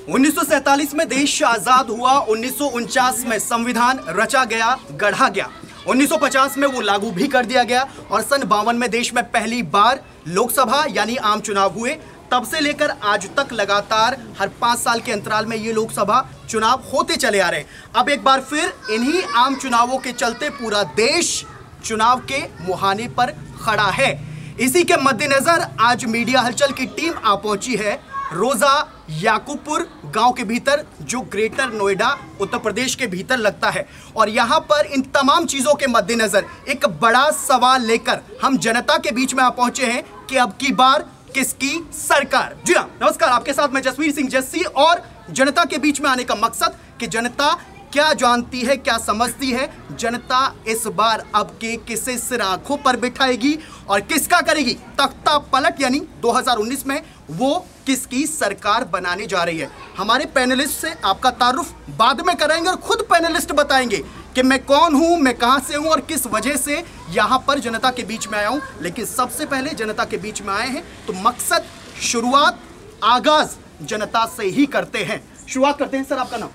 1947 में देश आजाद हुआ, 1949 में संविधान रचा गया, गढ़ा गया, 1950 में वो लागू भी कर दिया गया और सन 52 में देश में पहली बार लोकसभा यानी आम चुनाव हुए। तब से लेकर आज तक लगातार हर 5 साल के अंतराल में ये लोकसभा चुनाव होते चले आ रहे हैं। अब एक बार फिर इन्हीं आम चुनावों के चलते पूरा देश चुनाव के मुहाने पर खड़ा है। इसी के मद्देनजर आज मीडिया हलचल की टीम आ पहुंची है रोजा याकूबपुर गांव के भीतर, जो ग्रेटर नोएडा उत्तर प्रदेश के भीतर लगता है। और यहां पर इन तमाम चीजों के मद्देनजर एक बड़ा सवाल लेकर हम जनता के बीच में आ पहुंचे हैं कि अब की बार किसकी सरकार। जी हाँ, नमस्कार, आपके साथ मैं जसवीर सिंह जस्सी। और जनता के बीच में आने का मकसद कि जनता क्या जानती है, क्या समझती है, जनता इस बार अब के किसे सिर आंखों पर बिठाएगी और किसका करेगी तख्ता पलट, यानी 2019 में वो किसकी सरकार बनाने जा रही है। हमारे पैनलिस्ट से आपका तारुफ बाद में कराएंगे और खुद पैनलिस्ट बताएंगे कि मैं कौन हूं, मैं कहां से हूं और किस वजह से यहां पर जनता के बीच में आया हूं। लेकिन सबसे पहले जनता के बीच में आए हैं तो मकसद, शुरुआत, आगाज जनता से ही करते हैं। शुरुआत करते हैं। सर, आपका नाम?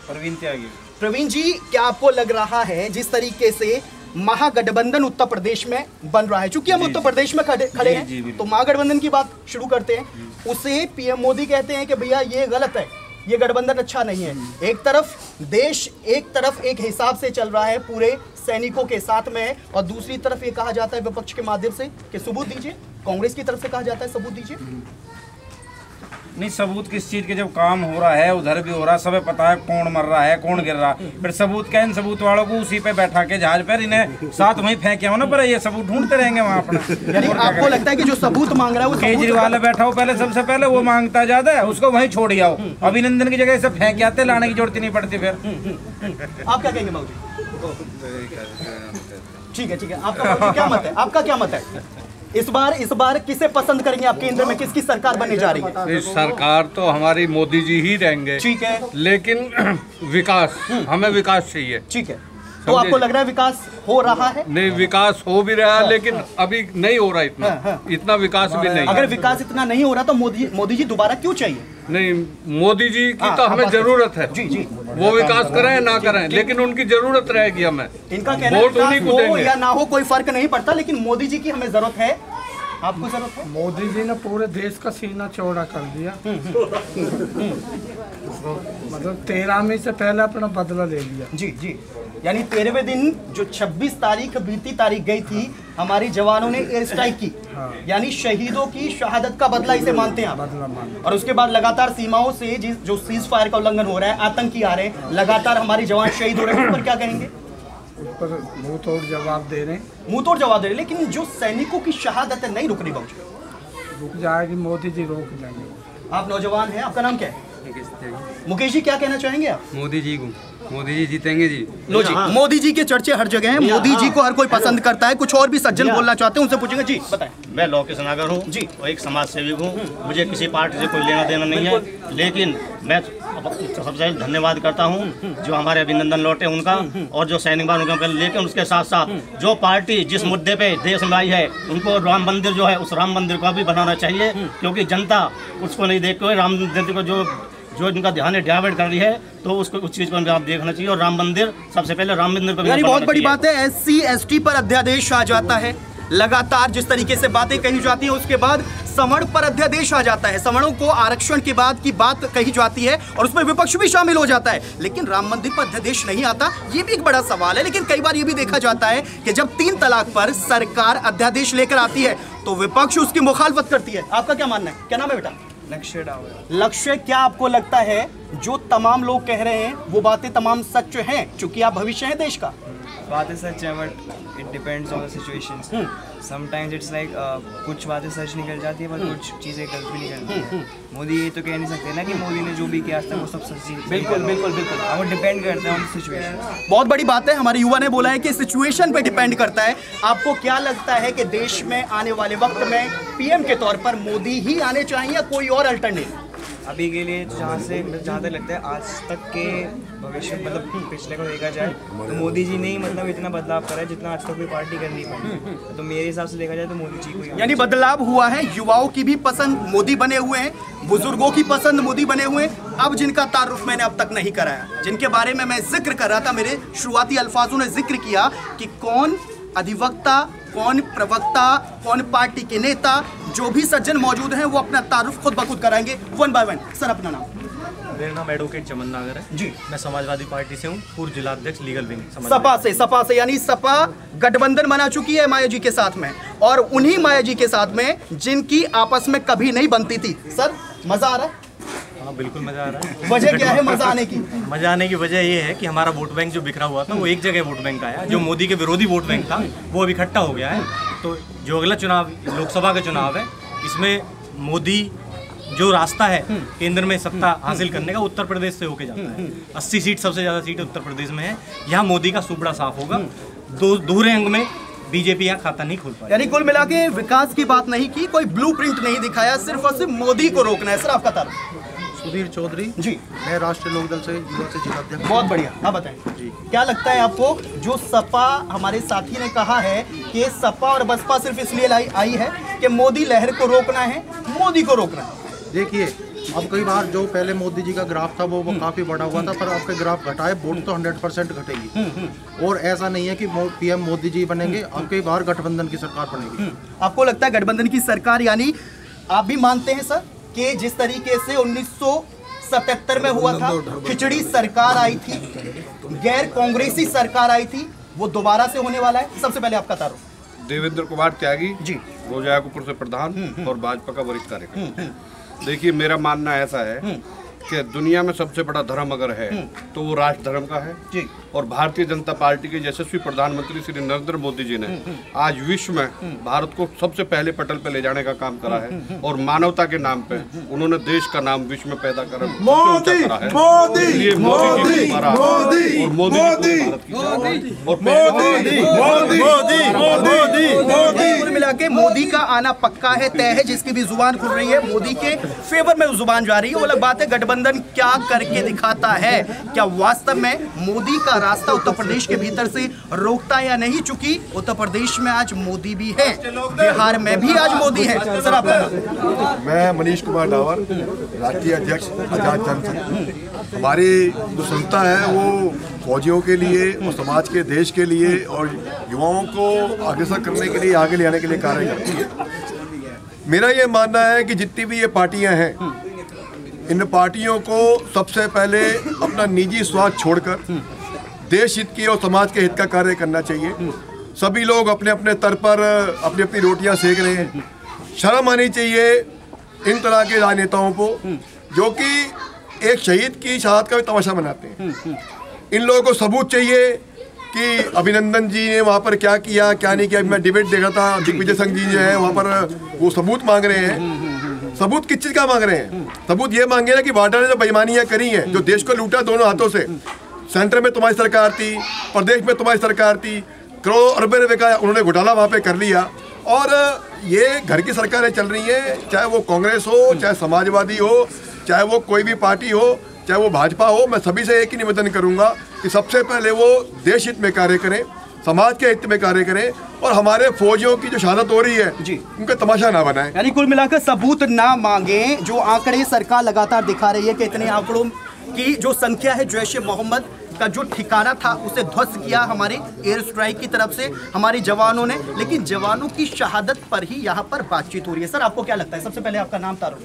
प्रवीण त्यागी। प्रवीण जी, क्या आपको लग रहा है जिस तरीके से महागठबंधन उत्तर प्रदेश में बन रहा है, चूंकि हम उत्तर प्रदेश में खड़े हैं तो महागठबंधन की बात शुरू करते हैं, उसे पीएम मोदी कहते हैं कि भैया ये गलत है, ये गठबंधन अच्छा नहीं है। एक तरफ देश एक तरफ एक हिसाब से चल रहा है, पूरे सैनिकों के साथ में है, और दूसरी तरफ ये कहा जाता है विपक्ष के माध्यम से कि सबूत दीजिए। कांग्रेस की तरफ से कहा जाता है सबूत दीजिए। नहीं, सबूत किस चीज के? जब काम हो रहा है, उधर भी हो रहा है, सबे पता है कौन मर रहा है, कौन गिर रहा है, फिर सबूत क्या? इन सबूत वालों को उसी पे बैठा के जहाज पर इन्हें साथ वहीं फेंके हो ना, पर ये सबूत ढूंढते रहेंगे वहाँ अपना। यानी आपको लगता है कि जो सबूत मांग रहा है वो केजरीवाल बैठा हो पहले, सबसे पहले वो मांगता ज्यादा है, उसको वहीं छोड़ आओ। अभिनंदन की जगह सब फेंक आते, लाने की जरूरत नहीं पड़ती फिर। आप क्या कहेंगे बाबू जी? ठीक है, ठीक है, आपका क्या मत है? आपका क्या मत है? इस बार किसे पसंद करेंगे? आप केंद्र में किसकी सरकार बनने जा रही है? इस सरकार तो हमारी मोदी जी ही रहेंगे। ठीक है, लेकिन विकास, हमें विकास चाहिए। ठीक है, तो आपको लग रहा है विकास हो रहा है? नहीं, विकास हो भी रहा है, लेकिन अभी नहीं हो रहा इतना विकास भी नहीं। अगर विकास इतना नहीं हो रहा तो मोदी जी दोबारा क्यों चाहिए? नहीं, मोदी जी की तो हमें जरूरत है। जी जी, वो विकास करें ना करें, लेकिन उनकी जरूरत रहेगी हमें। इनका कहना वोट उन्हीं को देंगे या ना हो कोई फर्क नहीं पड़ता, लेकिन मोदी जी की हमें जरूरत है। आपको जरूरत है? मोदी जी ने पूरे देश का सीना चौड़ा कर दिया। मतलब 13 मई से पहले अपना बदला ले लिया। जी जी, यानी 13वें दिन जो 26 तारीख बीती तारीख गई थी, हमारी जवानों ने एयर स्ट्राइक की। हाँ। यानी शहीदों की शहादत का बदला इसे मानते हैं आप? बदला मान। और उसके बाद लगातार सीमाओं से जो सीज फायर का उल्लंघन हो रहा है, आतंकी आ रहे हैं, लगातार हमारी जवान शहीद हो रहे हैं, उस पर क्या कहेंगे? उस पर मुंह तोड़ जवाब दे रहे हैं। मुंह तोड़ जवाब दे रहे हैं, लेकिन जो सैनिकों की शहादत नहीं रुक रही बाबू। रुक जाएगी, मोदी जी रोक देंगे। आप नौजवान हैं, आपका नाम क्या है? मुकेश जी, क्या कहना चाहेंगे आप? मोदी जी को, मोदी जी जीतेंगे जी। लो जी, मोदी जी के चर्चे हर जगह हैं, मोदी जी को हर कोई पसंद करता है। कुछ और भी सज्जन बोलना चाहते हैं, उनसे पूछेंगे। जी बताएं। मैं लॉ के स्नातक हूँ जी, और एक समाज सेविक हूँ। मुझे किसी पार्टी से कोई लेना देना नहीं है, लेकिन मैं सबसे पहले धन्यवाद करता हूँ जो हमारे अभिनंदन लौटे उनका, और जो सैनिक बान उनका। लेकिन उसके साथ साथ जो पार्टी जिस मुद्दे पे देश में आई है, उनको राम मंदिर जो है, उस राम मंदिर को भी बनाना चाहिए, क्योंकि जनता उसको नहीं देख के राम मंदिर को जो इनका ध्यान डाइवर्ट कर रही है, तो उसको उस चीज को आप देखना चाहिए। और राम मंदिर सबसे पहले राम मंदिर को, यानी बहुत बड़ी बात है, SC ST पर अध्यादेश आ जाता है। लगातार जिस तरीके से बातें कही जाती है, उसके बाद सवर्ण पर अध्यादेश आ जाता है, सवर्णों को आरक्षण के बाद की बात कही जाती है और उसमें विपक्ष भी शामिल हो जाता है, लेकिन राम मंदिर पर अध्यादेश नहीं आता। ये भी एक बड़ा सवाल है। लेकिन कई बार ये भी देखा जाता है कि जब 3 तलाक पर सरकार अध्यादेश लेकर आती है तो विपक्ष उसकी मुखालफत करती है। आपका क्या मानना है? क्या नाम है बेटा? लक्ष्य, क्या आपको लगता है जो तमाम लोग कह रहे हैं वो बातें तमाम सच हैं, चूंकि आप भविष्य हैं देश का? बातें सच है, but it depends on the situations. Sometimes it's like कुछ बातें सच निकल जाती है, पर कुछ चीज़ें गलत भी निकलती हैं। मोदी ये तो कह नहीं सकते ना कि मोदी ने जो भी किया आज तक वो सब सच ही। बिल्कुल बिल्कुल बिल्कुल, वो डिपेंड करता है ऑन सिचुएशन। बहुत बड़ी बात है, हमारे युवा ने बोला है कि सिचुएशन पे डिपेंड करता है। आपको क्या लगता है कि देश में आने वाले वक्त में PM के तौर पर मोदी ही आने चाहिए या कोई और अल्टरनेट? अभी के लिए जहाँ तक लगता है आज तक के भविष्य मतलब पिछले को देखा जाए तो मोदी जी ने ही मतलब इतना बदलाव करा है जितना आज तक कोई पार्टी कर नहीं पाई। तो मेरे हिसाब से देखा जाए तो मोदी जी को ही, यानी बदलाव हुआ है, युवाओं की भी पसंद मोदी बने हुए हैं, बुजुर्गों की पसंद मोदी बने हुए हैं। अब जिनका तारुफ मैंने अब तक नहीं कराया, जिनके बारे में मैं जिक्र कर रहा था, मेरे शुरुआती अल्फाजों ने जिक्र किया कि कौन अधिवक्ता, कौन प्रवक्ता, कौन पार्टी के नेता, जो भी सज्जन मौजूद हैं वो अपना तारुफ खुद ब खुद कराएंगे वन बाय वन। सर अपना नाम? मेरा नाम एडवोकेट चमन नागर है जी। मैं समाजवादी पार्टी से हूँ, पूर्व जिला अध्यक्ष लीगल विंग सपा से यानी सपा गठबंधन बना चुकी है माया जी के साथ में, और उन्हीं माया जी के साथ में जिनकी आपस में कभी नहीं बनती थी। सर मजा आ रहा है? हाँ बिल्कुल मजा आ रहा है। वजह क्या है मजा आने की? मजा आने की वजह ये है कि हमारा वोट बैंक जो बिखरा हुआ था वो एक जगह वोट बैंक आया, जो मोदी के विरोधी वोट बैंक था वो अब इकट्ठा हो गया है। तो जो अगला चुनाव लोकसभा का चुनाव है, इसमें मोदी जो रास्ता है केंद्र में सत्ता हासिल करने का, उत्तर प्रदेश से होके जाता है। 80 सीट, सबसे ज़्यादा सीट उत्तर प्रदेश में है। यहाँ मोदी का सुपड़ा साफ होगा। दोहरे अंग में बीजेपी यहाँ खाता नहीं खोल पाई। यानी कुल मिला के विकास की बात नहीं की, कोई ब्लूप्रिंट नहीं दिखाया, सिर्फ और सिर्फ मोदी को रोकना है। सर आपका तारुफ? सुधीर चौधरी जी, मैं राष्ट्रीय लोकदल से जिला अध्यक्ष। बहुत बढ़िया। हाँ बताएं जी, क्या लगता है आपको, जो सपा हमारे साथी ने कहा है कि सपा और बसपा सिर्फ इसलिए आई है कि मोदी लहर को रोकना है, मोदी को रोकना है? देखिए, अब कई बार जो पहले मोदी जी का ग्राफ था वो काफी बड़ा हुआ था, पर आपके ग्राफ घटाए, वोट तो 100% घटेगी। और ऐसा नहीं है कि पीएम मोदी जी बनेंगे, अब कई बार गठबंधन की सरकार बनेगी। आपको लगता है गठबंधन की सरकार, यानी आप भी मानते हैं सर कि जिस तरीके से 1977 में हुआ था, खिचड़ी सरकार आई थी, गैर कांग्रेसी सरकार आई थी, वो दोबारा से होने वाला है? सबसे पहले आपका तारुफ? देवेंद्र कुमार त्यागी जी, रोजाकुपुर से प्रधान और भाजपा का वरिष्ठ कार्यकर्ता। देखिए, मेरा मानना ऐसा है कि दुनिया में सबसे बड़ा धर्म अगर है तो वो राष्ट्र धर्म का है जी। और भारतीय जनता पार्टी के यशस्वी प्रधानमंत्री श्री नरेंद्र मोदी जी ने आज विश्व में भारत को सबसे पहले पटल पे ले जाने का काम करा है, और मानवता के नाम पे उन्होंने देश का नाम विश्व में पैदा करा है। मोदी कुल मिला के मोदी का आना पक्का है, तय है। जिसकी भी जुबान खुल रही है मोदी के फेवर में जुबान जा रही है। वो अलग बात है गठबंधन क्या करके दिखाता है, क्या वास्तव में मोदी का रास्ता उत्तर प्रदेश के भीतर से रोकता या नहीं। चूंकि उत्तर प्रदेश में आज मोदी भी है, बिहार में भी आज मोदी है। सर आपका? मैं मनीष कुमार डावर, राष्ट्रीय अध्यक्ष आजाद जनसंघ। हमारी जो संस्था है वो फौजियों के लिए और समाज के, देश के लिए और युवाओं को अग्रसर करने के लिए, आगे ले आने के लिए कार्य करती है। मेरा ये मानना है कि जितनी भी ये पार्टियां हैं, इन पार्टियों को सबसे पहले अपना निजी स्वार्थ छोड़कर देश हित की और समाज के हित का कार्य करना चाहिए। सभी लोग अपने अपने स्तर पर अपनी अपनी रोटियां सेक रहे हैं। शर्म आनी चाहिए इन तरह के राजनेताओं को जो कि एक शहीद की शहादत का भी तमाशा मनाते हैं। इन लोगों को सबूत चाहिए कि अभिनंदन जी ने वहाँ पर क्या किया, क्या नहीं किया। मैं डिबेट देख रहा था, दिग्विजय सिंह जी जो है वहाँ पर वो सबूत मांग रहे हैं। सबूत किस चीज़ का मांग रहे हैं? सबूत ये मांगे ना कि वाड्रा ने जो बेईमानियां करी हैं, जो देश को लूटा दोनों हाथों से, सेंटर में तुम्हारी सरकार थी, प्रदेश में तुम्हारी सरकार थी, करोड़ों अरबों रुपए का उन्होंने घोटाला वहाँ पे कर लिया, और ये घर की सरकारें चल रही हैं, चाहे वो कांग्रेस हो, चाहे समाजवादी हो, चाहे वो कोई भी पार्टी हो, चाहे वो भाजपा हो। मैं सभी से एक ही निवेदन करूँगा कि सबसे पहले वो देश हित में कार्य करें, समाज के हित में कार्य करें, और हमारे फौजियों की जो शहादत हो रही है जी, उनका तमाशा ना बनाएं। यानी कुल मिलाकर सबूत ना मांगे। जो आंकड़े सरकार लगातार दिखा रही है कि इतने आंकड़ों की जो संख्या है, जैश ए मोहम्मद का जो ठिकाना था उसे ध्वस्त किया हमारे एयर स्ट्राइक की तरफ से हमारे जवानों ने, लेकिन जवानों की शहादत पर ही यहाँ पर बातचीत हो रही है। सर आपको क्या लगता है? सबसे पहले आपका नाम तारुफ?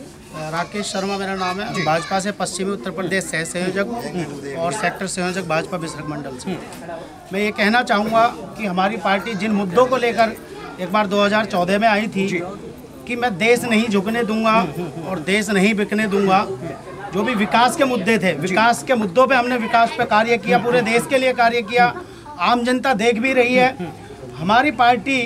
राकेश शर्मा मेरा नाम है, भाजपा से पश्चिमी उत्तर प्रदेश सह संयोजक और सेक्टर संयोजक भाजपा विसर्ग मंडल से। मैं ये कहना चाहूँगा कि हमारी पार्टी जिन मुद्दों को लेकर एक बार 2014 में आई थी कि मैं देश नहीं झुकने दूंगा और देश नहीं बिकने दूंगा, जो भी विकास के मुद्दे थे, विकास के मुद्दों पे हमने विकास पे कार्य किया, पूरे देश के लिए कार्य किया। आम जनता देख भी रही है, हमारी पार्टी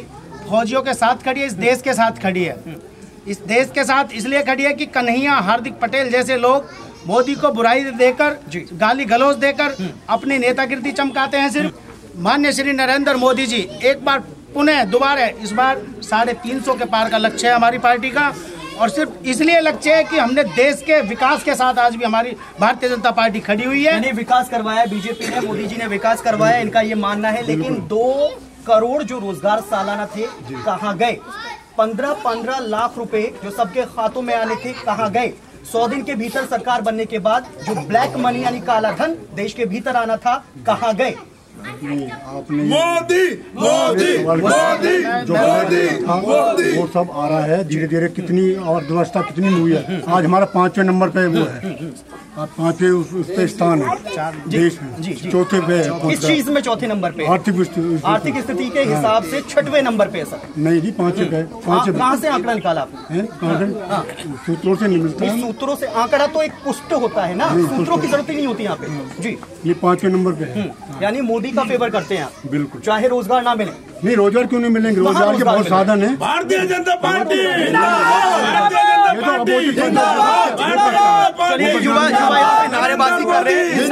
फौजियों के साथ खड़ी है, इस देश के साथ खड़ी है। इस देश के साथ इसलिए खड़ी है कि कन्हैया, हार्दिक पटेल जैसे लोग मोदी को बुराई देकर, गाली गलौज देकर अपनी नेतागिरी चमकाते हैं। सिर्फ माननीय श्री नरेंद्र मोदी जी एक बार पुनः दोबारा, इस बार 350 के पार का लक्ष्य है हमारी पार्टी का, और सिर्फ इसलिए लक्ष्य है कि हमने देश के विकास के साथ आज भी हमारी भारतीय जनता पार्टी खड़ी हुई है। यानी विकास करवाया बीजेपी ने, मोदी जी ने विकास करवाया, इनका ये मानना है। लेकिन 2 करोड़ जो रोजगार सालाना थे कहाँ गए? 15-15 लाख रुपए जो सबके खातों में आने थे कहाँ गए? 100 दिन के भीतर सरकार बनने के बाद जो ब्लैक मनी यानी काला धन देश के भीतर आना था कहाँ गए? मोदी मोदी मोदी मोदी वो सब आ रहा है धीरे धीरे। कितनी अर्थव्यवस्था कितनी हुई है, आज हमारा 5वें नंबर पे वो है, 5वें उस पे स्थान है देश में, चौथे पे है। किस चीज में चौथे नंबर पे? आर्थिक स्थिति के हिसाब से 6वें नंबर पे है सर। नहीं जी 5वें पे। कहाँ से आंकड़ा निकाला आपने? सूत्रों से नहीं मिलता है। सूत्रों से आंकड़ा तो एक पुष्ट होता है ना, सूत्रों की जरूरत ही नहीं होती यहाँ पे जी। ये 5वें नंबर पे है। यानी मोदी का फेवर करते हैं आप? बिल्कुल। चाहे रोजगार ना मिले? नहीं, रोजगार क्यों नहीं मिलेंगे, रोजगार के बहुत साधन है। भारतीय जनता पार्टी युवा नारेबाजी कर रहे हैं,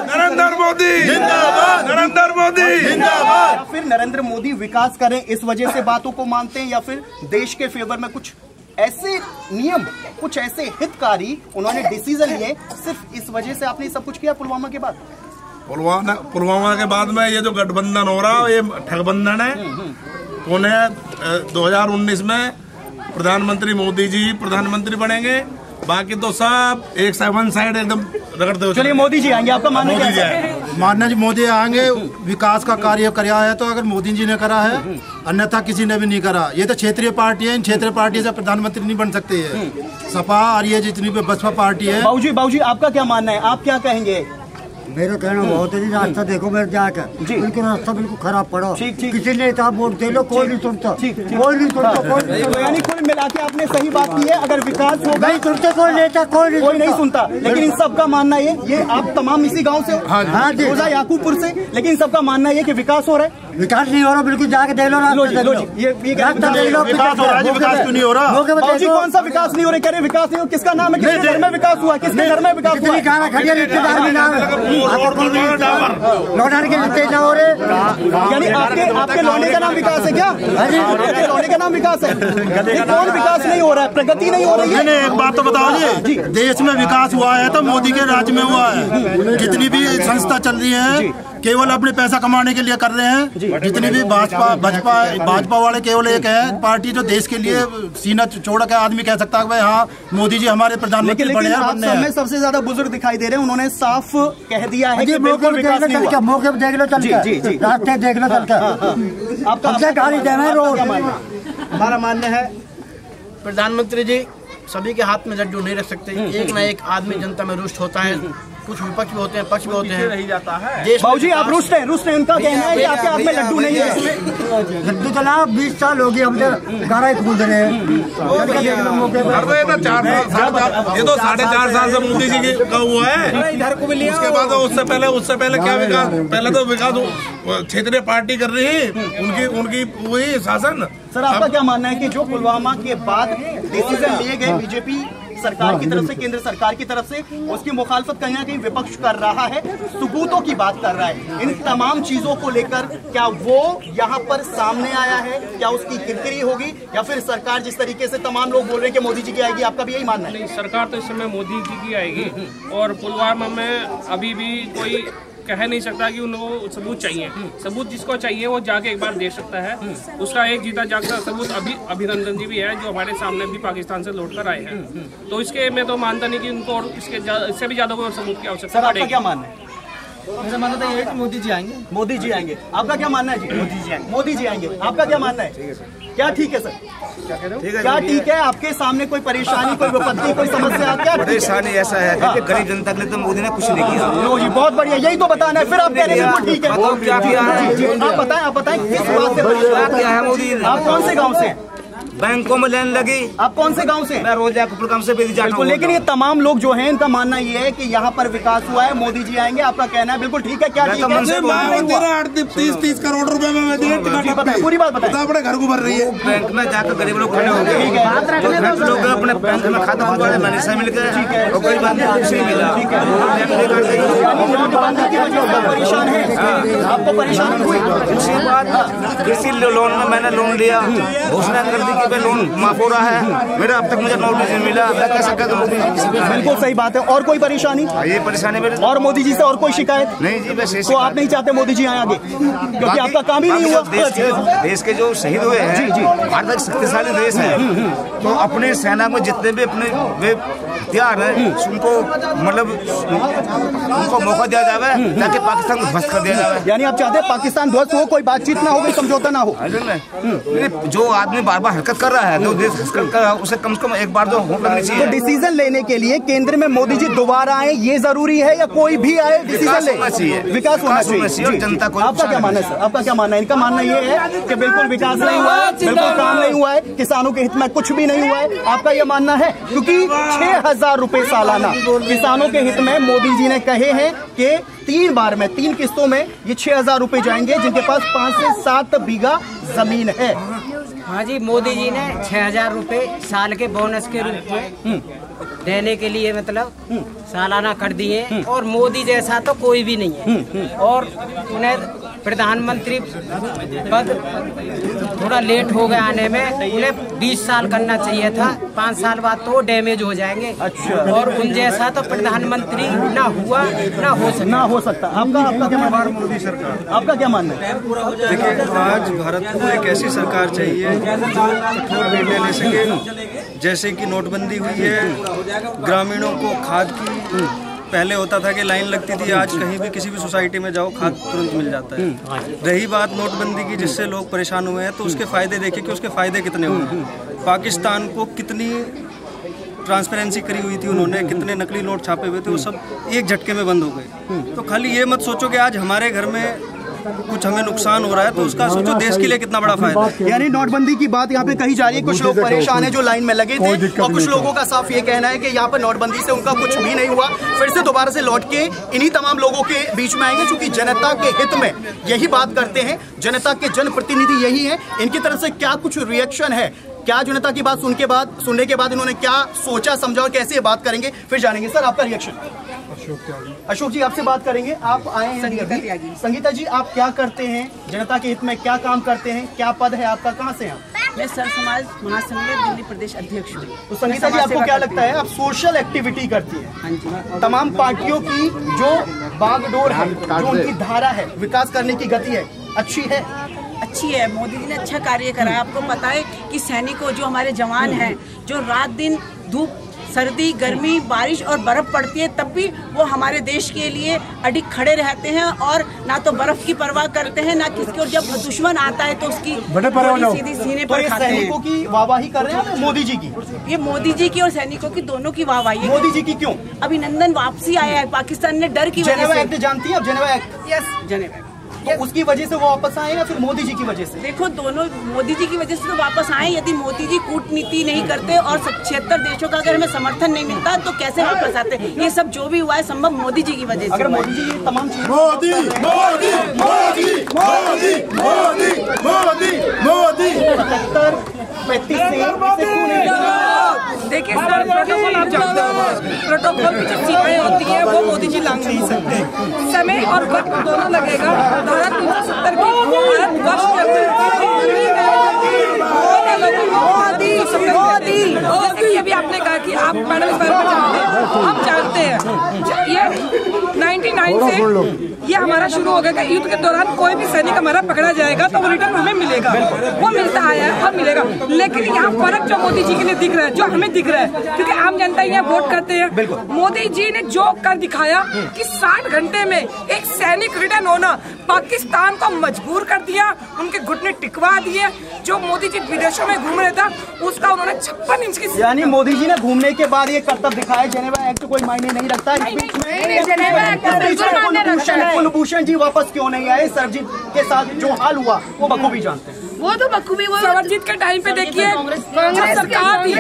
नरेंद्र मोदी जिंदाबाद, नरेंद्र मोदी जिंदाबाद। फिर नरेंद्र मोदी विकास करें इस वजह से बातों को मानते हैं, या फिर देश के फेवर में कुछ ऐसे नियम, कुछ ऐसे हितकारी उन्होंने डिसीजन लिए, सिर्फ इस वजह से आपने सब कुछ किया पुलवामा के बाद? पुलवामा के बाद में ये जो गठबंधन हो रहा है ये ठगबंधन है। कौन है? 2019 में प्रधानमंत्री मोदी जी प्रधानमंत्री बनेंगे, बाकी तो सब एक वन साइड एकदम रगड़ते हो। चलिए मोदी जी आएंगे, आपका मानना क्या है? मानना जी मोदी आएंगे, विकास का कार्य कराया है तो अगर मोदी जी ने करा है, अन्यथा किसी ने भी नहीं करा। ये तो क्षेत्रीय पार्टी है, इन क्षेत्रीय पार्टी से प्रधानमंत्री नहीं बन सकते है। सपा और ये जितनी भी बसपा पार्टी है। बाबूजी आपका क्या मानना है, आप क्या कहेंगे? मेरा कहना बहुत है, रास्ता देखो मेरे जाकर बिल्कुल रास्ता बिल्कुल खराब पड़ा। किसी नेता वोट दे लो, कोई नहीं सुनता, कोई नहीं सुनता। यानी कुल मिला के आपने सही बात की है, अगर विकास होगा नहीं सुनते कोई नेता, कोई नहीं सुनता। लेकिन इन सबका मानना ये आप तमाम इसी गांव से हो? हाँ जी, रोजा याकूबपुर से। लेकिन सबका मानना है कि विकास हो रहा है। विकास नहीं हो रहा, बिल्कुल जाके देख लो, ये विकास हो रहा है, विकास क्यों नहीं हो रहा? बाबूजी कौन सा विकास नहीं हो रहा? कह रहे विकास नहीं हो, किसका नाम है? किसके घर में विकास हुआ? किसके घर में विकास हुआ? यानी आपके लौंडे का नाम विकास है क्या? आपके लौंडे का नाम विकास है? कौन विकास नहीं हो रहा है? प्रगति नहीं हो रही है? एक बात तो बताओ जी, देश में विकास हुआ है तो मोदी के राज्य में हुआ है। जितनी भी संस्था चल रही है केवल अपने पैसा कमाने के लिए कर रहे हैं। जितनी भी भाजपा वाले केवल एक है पार्टी जो देश के लिए सीना चौड़ा के आदमी कह सकता है भाई हाँ मोदी जी हमारे प्रधानमंत्री बने हैं। सबसे ज्यादा बुजुर्ग दिखाई दे रहे हैं, उन्होंने साफ कह दिया है कि बिल्कुल विकास नहीं हुआ। मौके पर देख लो, चल के रास्ते देख लो, चल के आपका गाड़ी देना रोड। हमारा मानना है प्रधानमंत्री जी सभी के हाथ में लड्डू नहीं रख सकते। एक ना एक आदमी जनता में रुष्ट होता है, कुछ विपक्ष भी होते हैं, पक्ष भी होते हैं, रह जाता है। बाबूजी आप रुष्ट हैं, उनका कहना है कि आपके हाथ में लड्डू नहीं है। लड्डू तो ना 20 साल हो गए, हम गारा ही कूद रहे हैं। ये तो 4.5 साल से मोदी जी का हुआ है। उसके बाद उससे पहले क्या विकास? पहले तो विकास क्षेत्रीय पार्टी कर रही है, उनकी वही शासन। सर आपका क्या मानना है कि जो पुलवामा के बाद डिसीजन लिए गए बीजेपी सरकार की तरफ से, केंद्र सरकार की तरफ से, उसकी मुखालफत कहीं ना कहीं विपक्ष कर रहा है, सबूतों की बात कर रहा है, इन तमाम चीजों को लेकर क्या वो यहाँ पर सामने आया है? क्या उसकी किरकिरी होगी या फिर सरकार जिस तरीके से तमाम लोग बोल रहे हैं कि मोदी जी की आएगी, आपका भी यही मानना है? नहीं, सरकार तो इस समय मोदी जी की आएगी और पुलवामा में अभी भी कोई कह नहीं सकता कि उनको सबूत चाहिए। सबूत जिसको चाहिए वो जाके एक बार दे सकता है। उसका एक जीता जागता सबूत अभिनंदन जी भी है जो हमारे सामने भी पाकिस्तान से लौट कर आए हैं। तो इसके मैं तो मानता नहीं कि उनको और इससे भी ज्यादा कोई सबूत की आवश्यकता पड़ेगी। आपका क्या मानना है? मेरा मानना तो ये है कि मोदी जी आएंगे। मोदी जी आएंगे, आपका क्या मानना है जी? मोदी जी आएंगे। मोदी जी आएंगे, आपका क्या मानना है? क्या ठीक है सर? क्या ठीक है? आपके सामने कोई परेशानी, कोई विपत्ति, कोई समस्या? क्या परेशानी ऐसा है कि गरीब जनता के लिए तो मोदी ने कुछ नहीं किया। लो जी, बहुत बढ़िया, यही तो बताना है। फिर आप कह रहे हैं बिल्कुल ठीक है। क्या किया है? आप बताएं किस बात से क्या है मोदी? आप कौन से गाँव से हैं? बैंकों में लाइन लगी। आप कौन से गांव से? मैं रोजापुर गांव से बिल्कुल। लेकिन ये तमाम लोग जो हैं इनका मानना ये है कि यहाँ पर विकास हुआ है, मोदी जी आएंगे, आपका कहना है बिल्कुल ठीक है। क्या ठीक है? 30 करोड़ रुपए में पूरी बात बताएं। अपने घर को भर रही है। बैंक में जाकर गरीब लोग खड़े हो गए, लोग अपने बैंक में खाता खुलवा लिया, मैंने से मिल गए और कोई बात नहीं, कुछ नहीं मिला। परेशान है, आपको परेशानी हुई? दूसरी बात, कृषि लोन में मैंने लोन लिया, घोषणा कर दी कि लोन माफ हो रहा है, मेरा अब तक मुझे नोटिस नहीं मिला। मैं कैसे कर दूं? बिल्कुल सही बात है। और कोई परेशानी? ये परेशानी मेरे और मोदी जी से और कोई शिकायत? नहीं जी, बस तो आप नहीं चाहते मोदी जी आए आगे क्योंकि आपका काम ही नहीं हुआ? देश के जो शहीद हुए हैं, भारत एक शक्तिशाली देश है, तो अपने सेना में जितने भी अपने वे हथियार हैं उनको मतलब उनको मौका दिया जाए ताकि पाकिस्तान को ध्वस्त कर दिया जाए। यानी आप चाहते हैं पाकिस्तान ध्वस्त हो, कोई बातचीत ना हो, कोई समझौता ना हो? जो आदमी बार बार हरकत कर रहा है तो देश हरकत कर रहा है, उसे कम से कम एक बार तो होना करनी चाहिए। तो डिसीजन लेने के लिए केंद्र में मोदी जी दोबारा आए ये जरूरी है या कोई भी आए डिसीजन ले? विकास होना चाहिए। जनता को आपका क्या मानना है सर? आपका क्या मानना है? इनका मानना ये है कि बिल्कुल विकास नहीं हुआ है, बिल्कुल काम नहीं हुआ है, किसानों के हित में कुछ भी नहीं हुआ है। आपका ये मानना है? क्योंकि 6,000 रुपए सालाना किसानों के हित में मोदी जी ने कहे हैं कि 3 बार में 3 किस्तों में ये 6,000 रुपए जाएंगे जिनके पास 5 से 7 बीघा जमीन है। हाँ जी, मोदी जी ने 6,000 रुपए साल के बोनस के रूप में देने के लिए मतलब सालाना कर दिए, और मोदी जैसा तो कोई भी नहीं है। और उन्हें प्रधानमंत्री पद थोड़ा लेट हो गया आने में, उन्हें 20 साल करना चाहिए था, 5 साल बाद तो डैमेज हो जाएंगे। अच्छा। और उन जैसा तो प्रधानमंत्री ना हुआ ना हो सकता। आपका क्या मानना है? मोदी सरकार, आपका क्या मानना है? देखिए, आज भारत को एक ऐसी सरकार चाहिए कठोर निर्णय ले सके, जैसे कि नोटबंदी हुई है, ग्रामीणों को खाद की पहले होता था कि लाइन लगती थी, आज कहीं भी किसी भी सोसाइटी में जाओ खाद तुरंत मिल जाता है। रही बात नोटबंदी की जिससे लोग परेशान हुए हैं, तो उसके फायदे देखिए कि उसके फायदे कितने हुए। पाकिस्तान को कितनी ट्रांसपेरेंसी करी हुई थी उन्होंने, कितने नकली नोट छापे हुए थे, वो सब एक झटके में बंद हो गए। तो खाली ये मत सोचो कि आज हमारे घर में कुछ हमें नुकसान हो रहा है तो उसका सोचो देश के लिए कितना बड़ा फायदा है। यानी नोटबंदी की बात यहाँ पे कही जा रही है, कुछ लोग परेशान हैं जो लाइन में लगे थे, और कुछ लोगों का साफ ये कहना है कि यहाँ पर नोटबंदी से उनका कुछ भी नहीं हुआ, फिर से दोबारा से लौट के इन्हीं तमाम लोगों के बीच में आएंगे क्योंकि जनता के हित में यही बात करते हैं, जनता के जनप्रतिनिधि यही है। इनकी तरफ से क्या कुछ रिएक्शन है, क्या जनता की बात सुनने के बाद इन्होंने क्या सोचा समझा और कैसे ये बात करेंगे, फिर जानेंगे। सर, आपका रिएक्शन? अशोक जी, आपसे बात करेंगे। आप आए हैं संगीता जी, आप क्या करते हैं, जनता के हित में क्या काम करते हैं, क्या पद है आपका, कहाँ से हैं? मैं सर समाज महासंघ में दिल्ली प्रदेश अध्यक्ष हूँ। तो संगीता जी, आपको क्या लगता है, आप सोशल एक्टिविटी करती है? हाँ जी। तमाम पार्टियों की जो बागडोर है, जो उनकी धारा है, विकास करने की गति है, अच्छी है? अच्छी है। मोदी जी ने अच्छा कार्य करा है। आपको पता है कि सैनिकों, जो हमारे जवान हैं, जो रात दिन धूप, सर्दी, गर्मी, बारिश और बर्फ पड़ती है तब भी वो हमारे देश के लिए अडिग खड़े रहते हैं, और ना तो बर्फ की परवाह करते हैं ना किसकी, और जब दुश्मन आता है तो उसकी सीधी सीने पर खाते हैं। सैनिकों की वाहवाही कर रहे हैं मोदी जी की? ये मोदी जी की और सैनिकों की दोनों की वाहवाही। मोदी जी की क्यों? अभिनंदन वापसी आया है, पाकिस्तान ने डर की वजह से। जेनेवा एक्ट जानती है आप? Geneva act? Yes, Geneva. तो उसकी वजह से वो वापस आए या फिर मोदी जी की वजह से? देखो, दोनों मोदी जी की वजह से तो वापस आए। यदि मोदी जी कूटनीति नहीं करते और 76 देशों का अगर हमें समर्थन नहीं मिलता तो कैसे वापस आते? ये सब जो भी हुआ है संभव मोदी जी की वजह से। अगर मोदी जी ये तमाम चीजें मोदी मोदी मोदी मोदी मोदी मोदी मोदी 35 से देखिए सर, प्रोटोकॉल आप जानते हो, प्रोटोकॉल की जो सीमाएं होती हैं वो मोदी जी लांघ नहीं सकते। समय और वक्त दोनों लगेगा। धारा 370 की भारत वर्ष के अंदर अभी आपने कहा कि आप मैडम इस बारे में जानते हैं, हम जानते हैं। ये 99 से ये हमारा शुरू हो गया कि युद्ध के दौरान कोई भी सैनिक हमारा पकड़ा जाएगा तो वो रिटर्न हमें मिलेगा, वो मिलता आया है और मिलेगा। लेकिन यहाँ फर्क जो मोदी जी के लिए दिख रहा है, जो हमें दिख रहा है, क्योंकि आम जनता यहाँ वोट करते हैं, मोदी जी ने जो कर दिखाया कि 60 घंटे में एक सैनिक रिटर्न होना, पाकिस्तान को मजबूर कर दिया, उनके घुटने टिकवा दिए। जो मोदी जी विदेशों में घूम रहे था उसका उन्होंने 56 इंच की, यानी मोदी जी ने घूमने के बाद ये कर्तव्य दिखाया। जेनेवा एक्ट कोई मायने नहीं रखता। कुलभूषण जी वापस क्यों नहीं आए? सरजीत के साथ जो हाल हुआ वो बखूबी जानते हैं। वो तो बखूबी, वो सरजीत के टाइम पे देखिए कांग्रेस सरकार थी,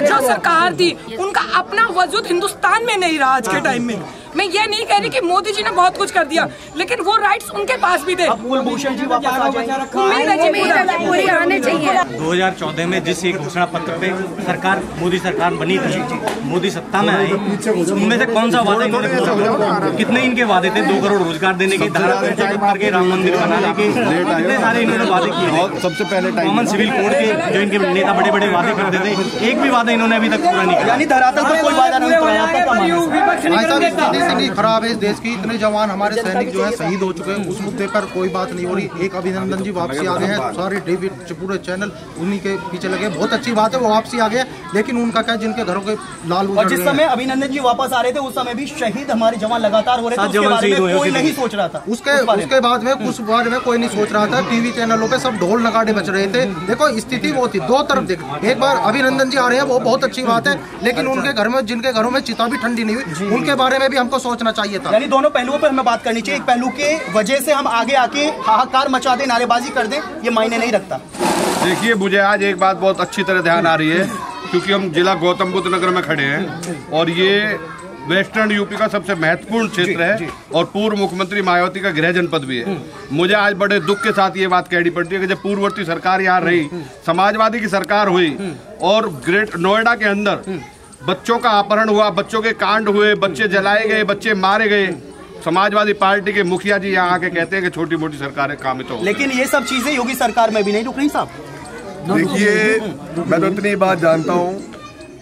जो सरकार थी उनका अपना वजूद हिंदुस्तान में नहीं रहा आज के टाइम में। मैं ये नहीं कह रही कि मोदी जी ने बहुत कुछ कर दिया, लेकिन वो राइट्स उनके पास भी थे। कुलभूषण जी वापस आ जाएंगे, पूरी आने चाहिए। 2014 में जिस एक घोषणा पत्र पे सरकार मोदी सरकार बनी थी, मोदी सत्ता में आई, उनमें से कौन सा वादा इन्होंने पूरा किया? कितने इनके वादे थे? 2 करोड़ रोजगार देने के, धारा करके राम मंदिर बनाने के, कितने सारे इन्होंने वादे किए। सबसे पहले कॉमन सिविल कोड के जो इनके नेता बड़े बड़े वादे करते थे, एक भी वादा इन्होंने अभी तक पूरा नहीं किया। यानी धरातल पर कोई वादा नहीं किया। स्थिति खराब है इस देश की, इतने जवान हमारे सैनिक जो है शहीद हो चुके हैं, उस मुद्दे पर कोई बात नहीं हो रही। एक अभिनंदन जी वापसी आ गए हैं, सारे टीवी पूरे चैनल उन्हीं के पीछे लगे, बहुत अच्छी बात है वो वापसी आ गए, लेकिन उनका क्या जिनके घरों के लाल, और जिस समय अभिनंदन जी वापस आ रहे थे उस समय भी शहीद हमारे जवान लगातार हो रहे थे, उसके बारे में कोई नहीं सोच रहा था। उसके बाद में कुछ बारे में कोई नहीं सोच रहा था, टीवी चैनलों पे सब ढोल नगाड़े बज रहे थे। देखो स्थिति वो थी, दो तरफ देख, एक बार अभिनंदन जी आ रहे हैं वो बहुत अच्छी बात है, लेकिन उनके घर में जिनके घरों में चिता भी ठंडी नहीं हुई, उनके बारे में भी हमको सोचना चाहिए था। यानी दोनों पहलुओं पर हमें बात करनी चाहिए। एक पहलू के वजह से हम आगे आके हाहाकार मचा दें, नारेबाजी कर दें, ये मायने नहीं रखता। देखिए, मुझे आज एक बात बहुत अच्छी तरह ध्यान आ रही है, क्योंकि हम जिला गौतम बुद्ध नगर में खड़े हैं और ये वेस्टर्न यूपी का सबसे महत्वपूर्ण क्षेत्र है और पूर्व मुख्यमंत्री मायावती का गृह जनपद भी है। मुझे आज बड़े दुख के साथ ये बात कहनी पड़ती है कि जब पूर्ववर्ती सरकार यहाँ रही, समाजवादी की सरकार हुई और ग्रेट नोएडा के अंदर बच्चों का अपहरण हुआ, बच्चों के कांड हुए, बच्चे जलाए गए, बच्चे मारे गए, समाजवादी पार्टी के मुखिया जी यहाँ आके कहते हैं कि छोटी मोटी सरकारें काम तो, लेकिन ये सब चीजें योगी सरकार में भी नहीं रुक रही साहब। देखिए, मैं तो इतनी बात जानता हूँ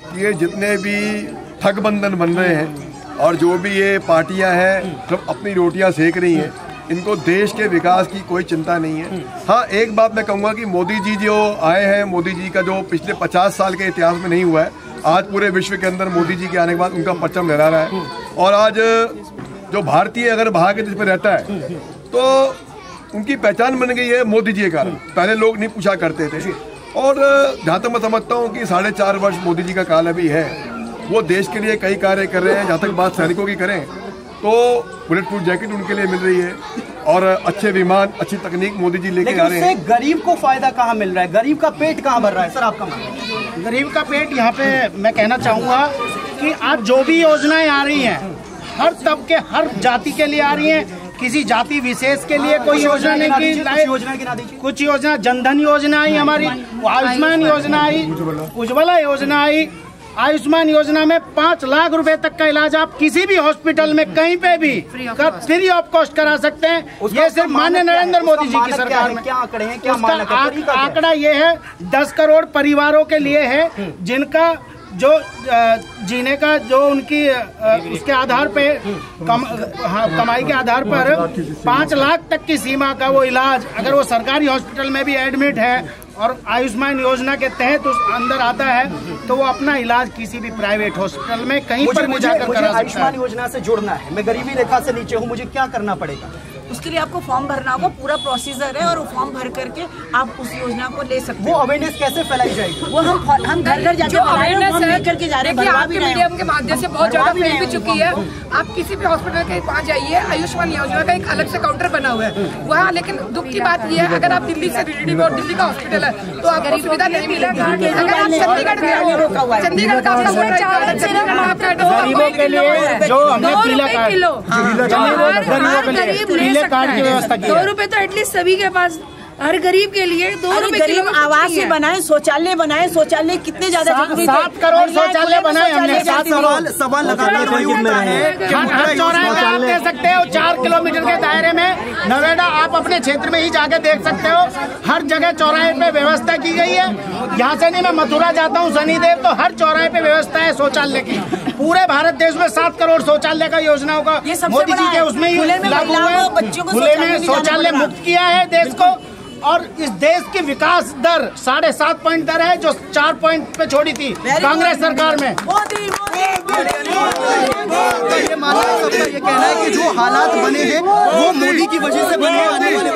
कि ये जितने भी ठगबंधन बन रहे हैं और जो भी ये पार्टियां हैं सब अपनी रोटियां सेक रही हैं, इनको देश के विकास की कोई चिंता नहीं है। हाँ, एक बात मैं कहूँगा कि मोदी जी जो आए हैं, मोदी जी का जो पिछले 50 साल के इतिहास में नहीं हुआ है, आज पूरे विश्व के अंदर मोदी जी के आने के बाद उनका परचम लहरा रहा है। और आज जो भारतीय अगर बाहर के देश में रहता है तो उनकी पहचान बन गई है मोदी जी के कारण। पहले लोग नहीं पूछा करते थे। और जहाँ तक मैं समझता हूँ कि 4.5 वर्ष मोदी जी का काल अभी है, वो देश के लिए कई कार्य कर रहे हैं। जहाँ तक बात सैनिकों की करें तो बुलेट प्रूफ जैकेट उनके लिए मिल रही है और अच्छे विमान, अच्छी तकनीक मोदी जी लेके आ रहे हैं। गरीब को फायदा कहाँ मिल रहा है? गरीब का पेट कहाँ भर रहा है? सर, आपका मानना? गरीब का पेट यहाँ पे मैं कहना चाहूँगा कि आज जो भी योजनाएं आ रही हैं, हर तबके, हर जाति के लिए आ रही हैं। किसी जाति विशेष के लिए कोई योजना नहीं की। कुछ योजना, जनधन योजना आई हमारी, आयुष्मान योजना आई, उज्ज्वला योजना आई। आयुष्मान योजना में 5 लाख रुपए तक का इलाज आप किसी भी हॉस्पिटल में कहीं पे भी फ्री ऑफ कॉस्ट करा सकते हैं। ये सिर्फ माननीय नरेंद्र मोदी जी की सरकार में। क्या आंकड़े हैं? क्या उसका आंकड़ा ये है, 10 करोड़ परिवारों के लिए है जिनका जो जीने का जो उनकी उसके आधार पे कमाई के आधार पर 5 लाख तक की सीमा का वो इलाज, अगर वो सरकारी हॉस्पिटल में भी एडमिट है और आयुष्मान योजना के तहत उस अंदर आता है तो वो अपना इलाज किसी भी प्राइवेट हॉस्पिटल में कहीं पर भी जाकर करा सकता है। आयुष्मान योजना से जुड़ना है, मैं गरीबी रेखा से नीचे हूँ, मुझे क्या करना पड़ेगा? उसके लिए आपको फॉर्म भरना होगा, पूरा प्रोसीजर है और वो फॉर्म भर करके आप उस योजना को ले सकते हैं। वो अवेयरनेस कैसे फैलाई जाएगी? वो हम घर घर जाके अवेयरनेस करके जा रहे हैं। आपके मीडियम के माध्यम से बहुत ज्यादा फैल भी चुकी है। आप किसी भी हॉस्पिटल के पास जाइए, आयुष्मान योजना का एक अलग से काउंटर बना हुआ है वहाँ, लेकिन दुख की बात यह है अगर आप दिल्ली से रिलेटिव और दिल्ली का हॉस्पिटल है तो आपको सुविधा नहीं मिलेगी। अगर आप चंडीगढ़ में, चंडीगढ़ का गरीबों के लिए जो हमने पीला कार्ड की व्यवस्था 2 रुपए तो एटलीस्ट सभी के पास, हर गरीब के लिए 2 रुपए गरीब आवास ही बनाए, शौचालय बनाए। शौचालय कितने ज्यादा 7 करोड़ शौचालय बनाए हमने। 7 करोड़ सवाल लगातार हर चौराहे में आप दे सकते हो। 4 किलोमीटर के दायरे में नोएडा आप अपने क्षेत्र में ही जाके देख सकते हो। हर जगह चौराहे पे व्यवस्था की गई है। यहाँ से नहीं, मैं मथुरा जाता हूँ शनिदेव, तो हर चौराहे पे व्यवस्था है शौचालय की। पूरे भारत देश में 7 करोड़ शौचालय का योजनाओं का मोदी जी के उसमें ही लागू हुआ है। खुले में शौचालय मुक्त किया है देश को। और इस देश की विकास दर 7.5 पॉइंट दर है जो 4 पॉइंट पे छोड़ी थी कांग्रेस सरकार में। ये मानना है सबका, ये कहना है कि जो हालात बने हैं वो मोदी की वजह से बने। आने वाले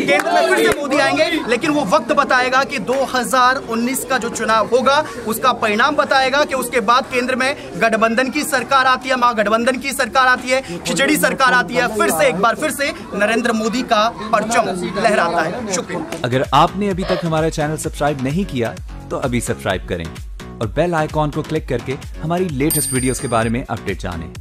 केंद्र में फिर से मोदी आएंगे, लेकिन वो वक्त बताएगा कि 2019 का जो चुनाव होगा उसका परिणाम बताएगा कि उसके बाद केंद्र में गठबंधन की सरकार आती है, महागठबंधन की सरकार आती है, खिचड़ी सरकार आती है, फिर से एक बार फिर से नरेंद्र मोदी का परचम लहराता है। शुक्रिया। अगर आपने अभी तक हमारा चैनल सब्सक्राइब नहीं किया तो अभी सब्सक्राइब करें और बेल आइकॉन को क्लिक करके हमारी लेटेस्ट वीडियोस के बारे में अपडेट जानें।